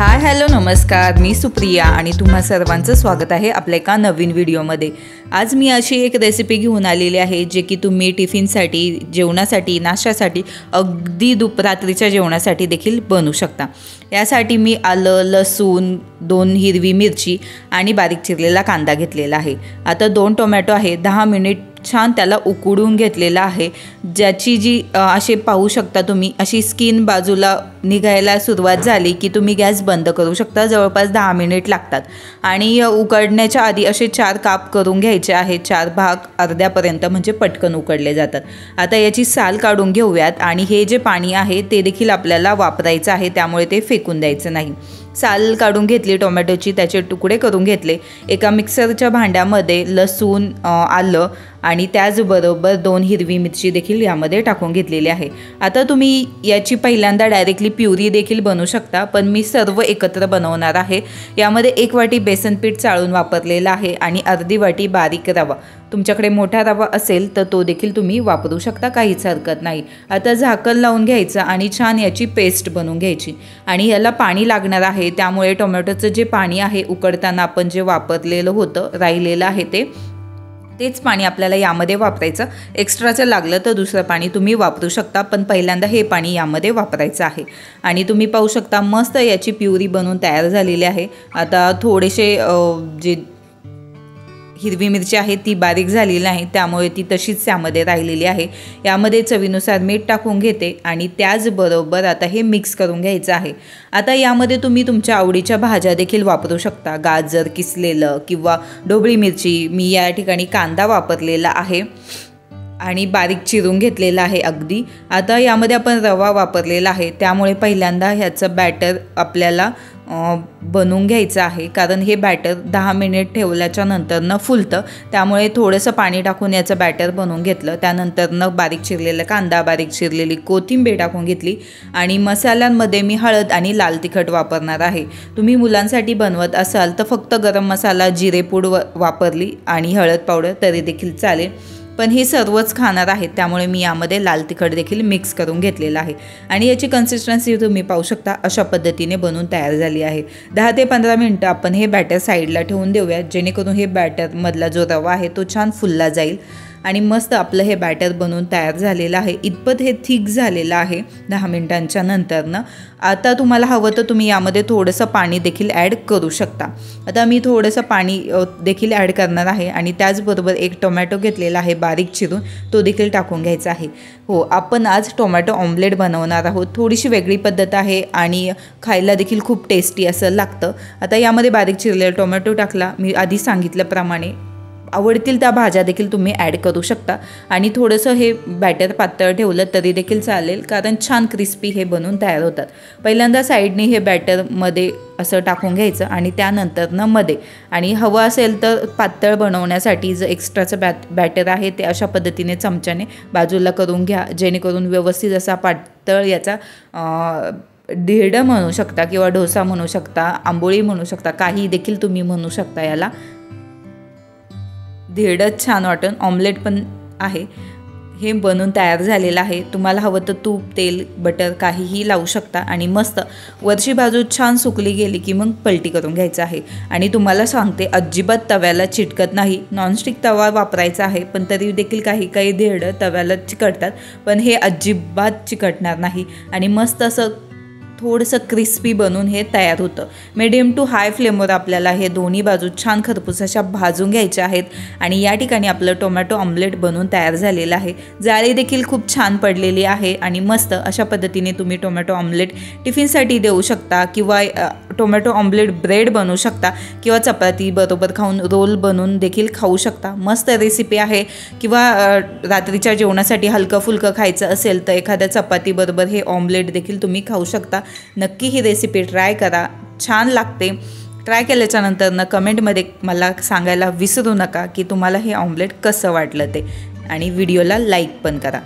Hi hello नमस्कार, मी सुप्रिया आणि तुम्हा सर्वांचं स्वागत आहे आपल्या एका नवीन व्हिडिओमध्ये। आज मी अशी एक रेसिपी घेऊन आलेली आहे जे की तुम्ही टिफिनसाठी, जेवणासाठी, नाश्त्यासाठी, अगदी रात्रीच्या जेवणासाठी देखील बनवू शकता। यासाठी मी आलं, लसूण, 2 हिरवी मिरची आणि बारीक चिरलेला कांदा घेतलेला आहे। आता 2 टोमॅटो आहे, 10 मिनिट छान त्याला उकडून घेतलेला आहे। ज्याची जी असे पाहू शकता तुम्ही अशी स्किन बाजूला निघायला सुरुवात झाली की तुम्ही गॅस बंद करू शकता। जवळपास 10 मिनिट लागतात आणि उकडण्याच्या आधी असे 4 काप करून घ्यायचे आहेत, 4 भाग अर्ध्यापर्यंत, म्हणजे पटकन उकडले जातात। आता याची साल काढून घेऊयात आणि हे जे पाणी आहे ते देखील आपल्याला वापरायचं आहे, त्यामुळे ते फेकून द्यायचं नाही। साल काढून घेतली टोमॅटोची, त्याचे तुकडे करून घेतले। एका मिक्सरच्या भांड्यामध्ये लसूण, आलं आणि त्याचबरोबर 2 हिरवी मिरची देखील यामध्ये टाकून घेतलेली आहे। आता तुम्ही याची पहिल्यांदा डायरेक्टली प्युरी देखील बनवू शकता, पण मी सर्व एकत्र बनवणार आहे। यामध्ये 1 वाटी बेसन पीठ चाळून वापरलेला आहे आणि अर्धी वाटी बारीक रवा। तुमच्याकडे मोठा रवा असेल तर तो देखील तुम्ही वापरू शकता, काहीच हरकत नाही। आता झाकण लावून घ्यायचं आणि छान याची पेस्ट बनवून घ्यायची आणि याला पाणी लागणार आहे, त्यामुळे टोमॅटोचं जे पाणी आहे उकडताना आपण जे वापरलेलं होतं, राहिलेलं आहे तेच पाणी आपल्याला यामध्ये वापरायचं। एक्स्ट्राचं लागलं तर दुसरं पाणी तुम्ही वापरू शकता, पण पहिल्यांदा हे पाणी यामध्ये वापरायचं आहे। आणि तुम्ही पाहू शकता मस्त याची प्युरी बनवून तयार झालेली आहे। आता थोडेसे जे हिरवी मिरची आहे ती बारीक झालेली आहे, त्यामुळे ती तशीच यामध्ये राहिलेली आहे। यामध्ये चवीनुसार मीठ टाकून घेते आणि त्याचबरोबर आता हे मिक्स करून घ्यायचं आहे। आता यामध्ये तुम्ही तुमच्या आवडीच्या भाज्या देखील वापरू शकता, गाजर किसलेलं किंवा ढोबळी मिरची। मी या ठिकाणी कांदा वापरलेला आहे आणि बारीक चिरून घेतलेला आहे अगदी। आता यामध्ये आपण रवा वापरलेला आहे, त्यामुळे पहिल्यांदा ह्याचं बॅटर आपल्याला बनवून घ्यायचं आहे, कारण हे बॅटर 10 मिनिट ठेवल्याच्या नंतरनं फुलतं, त्यामुळे थोडंसं पाणी टाकून याचं बॅटर बनवून घेतलं। त्यानंतरनं बारीक चिरलेला कांदा, बारीक चिरलेली कोथिंबीर टाकून घेतली आणि मसाल्यांमध्ये मी हळद आणि लाल तिखट वापरणार आहे। तुम्ही मुलांसाठी बनवत असाल तर फक्त गरम मसाला, जिरेपूड वापरली आणि हळद पावडर तरी देखील चालेल, पण हे सर्वच खाणार आहेत, त्यामुळे मी यामध्ये लाल तिखट देखील मिक्स करून घेतलेलं आहे। आणि याची कन्सिस्टन्सी तुम्ही पाहू शकता अशा पद्धतीने बनवून तयार झाली आहे। 10 ते 15 मिनिटं आपण हे बॅटर साईडला ठेवून देऊयात, जेणेकरून हे बॅटरमधला जो रवा आहे तो छान फुलला जाईल आणि मस्त आपलं हे बॅटर बनवून तयार झालेलं आहे। इतपत हे थिक झालेलं आहे 10 मिनिटांच्या नंतरनं। आता तुम्हाला हवं तर तुम्ही यामध्ये थोडंसं पाणी देखील ॲड करू शकता। आता मी थोडंसं पाणी देखील ॲड करणार आहे आणि त्याचबरोबर 1 टोमॅटो घेतलेला आहे बारीक चिरून, तो देखील टाकून घ्यायचा आहे। हो, आपण आज टोमॅटो ऑमलेट बनवणार आहोत। थोडीशी वेगळी पद्धत आहे आणि खायला देखील खूप टेस्टी असं लागतं। आता यामध्ये बारीक चिरलेला टोमॅटो टाकला, मी आधी सांगितल्याप्रमाणे। आवडतील त्या भाज्या देखील तुम्ही ॲड करू शकता आणि थोडंसं हे बॅटर पातळ ठेवलं तरी देखील चालेल, कारण छान क्रिस्पी हे बनवून तयार होतात। पहिल्यांदा साईडने हे बॅटरमध्ये असं टाकून घ्यायचं आणि त्यानंतरनं मध्ये, आणि हवं असेल तर पातळ बनवण्यासाठी जे एक्स्ट्राचं बॅटर आहे ते अशा पद्धतीने चमच्याने बाजूला करून घ्या, जेणेकरून व्यवस्थित असा पातळ याचा धिरडं म्हणू शकता किंवा डोसा म्हणू शकता, आंबोळी म्हणू शकता, काही देखील तुम्ही म्हणू शकता याला। धिरडंच छान वाटून ऑमलेट पण आहे। हे बनवून तयार झालेलं आहे। तुम्हाला हवं तर तूप, तेल, बटर काहीही लावू शकता आणि मस्त वरची बाजू छान सुकली गेली की मग पलटी करून घ्यायचं आहे। आणि तुम्हाला सांगते अजिबात तव्याला चिटकत नाही। नॉनस्टिक तवा वापरायचा आहे, पण तरी देखील काही धिरडं तव्याला चिकटतात, पण हे अजिबात चिकटणार नाही आणि मस्त असं थोडंसं क्रिस्पी बनून हे तयार होतं। मीडियम टू हाय फ्लेमवर आपल्याला हे दोन्ही बाजू छान खरपूस अशा भाजून घ्यायच्या आहेत आणि या ठिकाणी आपलं टोमॅटो ऑमलेट बनवून तयार झालेलं आहे। जाळी देखील खूप छान पडलेली आहे आणि मस्त अशा पद्धतीने तुम्ही टोमॅटो ऑमलेट टिफिनसाठी देऊ शकता किंवा टोमॅटो ऑमलेट ब्रेड बनवू शकता किंवा चपाती बरोबर खाऊन रोल बनवून देखील खाऊ शकता। मस्त रेसिपी आहे। किंवा रात्रीच्या जेवणासाठी हलकं फुलकं खायचं असेल तर एखाद्या चपाती बरोबर हे ऑमलेट देखील तुम्ही खाऊ शकता। नक्की ही रेसिपी ट्राय करा, छान लागते। ट्राय केल्याच्या नंतर कमेंटमध्ये मला सांगायला विसरू नका की तुम्हाला हे ऑमलेट कसं वाटलं ते, आणि व्हिडिओला लाईक पण करा।